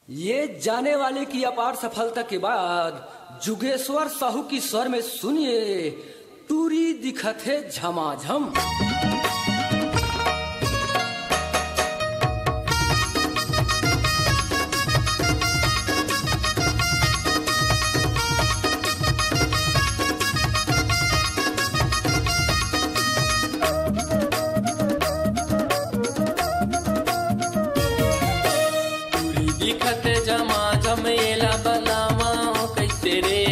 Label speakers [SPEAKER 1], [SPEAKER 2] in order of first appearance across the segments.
[SPEAKER 1] ये जाने वाले की अपार सफलता के बाद जुगेश्वर साहू की स्वर में सुनिए टूरी दिखत है झमाझम।
[SPEAKER 2] दिखत झमाझम एला बलावा कैसे रे,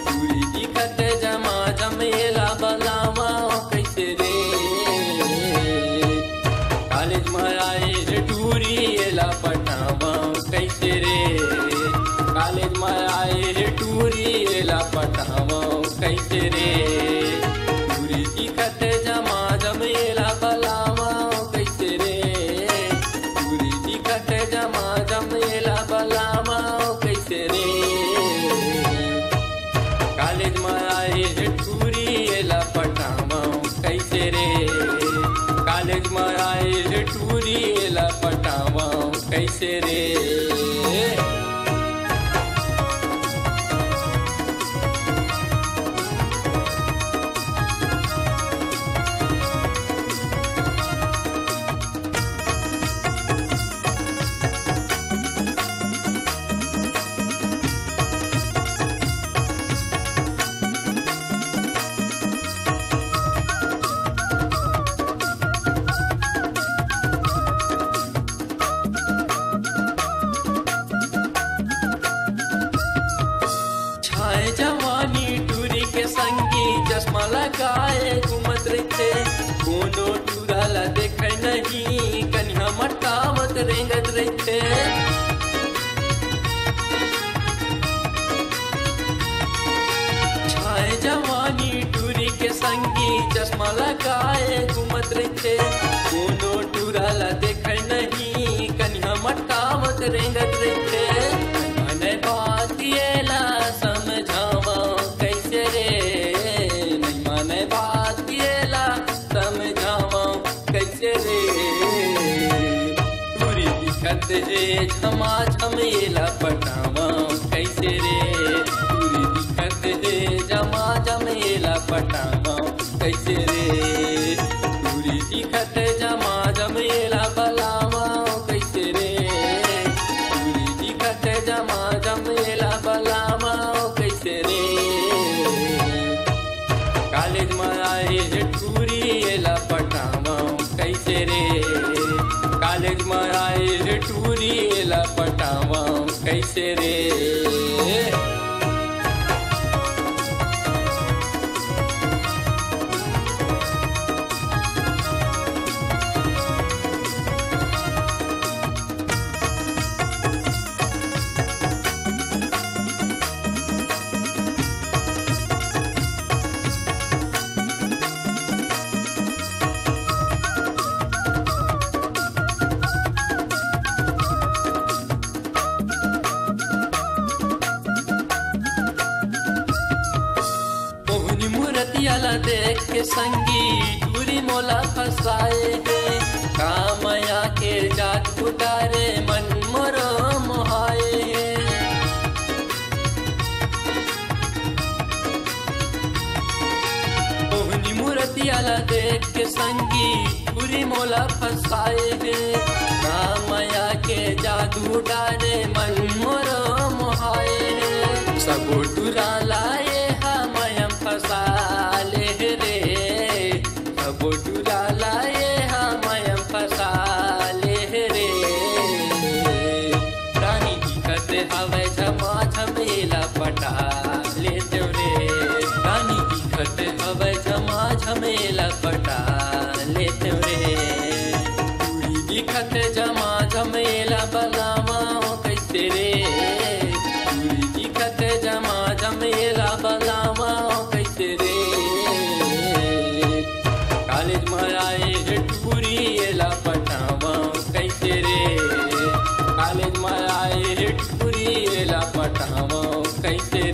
[SPEAKER 2] टूरी दिखत झमाझम एला बलावा कैसे रे। कॉलेज में आए रे टूरी एला पटावा कैसे रे, कॉलेज में आए रे टूरी एला पटावा कैसे रे। टूरी दिखत झमाझम एला बलावा कैसे रे, टूरी दिखत झमाझम एला बलावा कैसे रे। कॉलेज में आए रे टूरी एला पटावा कैसे रे, कॉलेज में आए रे टूरी एला पटावा कैसे रे। जवानी टूरी के संगी चश्मा लगाए घूमत रहते, कोनो टूराला देखे नहीं कन्या मटावत रेंगत रहते। छाए जवानी टूरी के संगी चश्मा लगाए घूमत रहते, कोनो टूराला देखे नहीं कन्या मटावत रेंगत रहते। मन बात येला समझावा कैसे रे, नहीं माने बात येला समझावा कैसे रे। टूरी दिखत है झमाझम एला पटावा कैसे रे, टूरी दिखत है झमाझम एला पटावा कैसे रे। टूरी दिखत झमाझम एला बलावा कैसे रे, टूरी दिखत झमाझम एला बलावा कैसे रे। कॉलेज में आए रे टूरी एला पटावा कैसे रे, कॉलेज में आए रे टूरी एला पटावा कैसे रे। मूर्तियाला देख के संगी टूरी मोला फसाए है, कामया के जात उतारे मन मोरो मोहाए है। मोहनी मूर्तियाला देख के संगी टूरी मोला फसाए है, कामया के जादू उतारे मन मोरो मोहाए है। सबो टूरा लाए हमयम फसाले रे, सबो टूरा लाए हमयम फसाले रे। रानी दिखत हवे झमाझम एला पटा लेते रे, रानी दिखत हवे झमाझम एला पटा लेते रे। टूरी दिखत झमाझम एला बलावा कैसे रे, टूरी दिखत झमाझम एला बलावा कैसे रे। कॉलेज में आए रे टूरी एला पटावा कैसे रे, कॉलेज में आए रे टूरी एला पटावा कैसे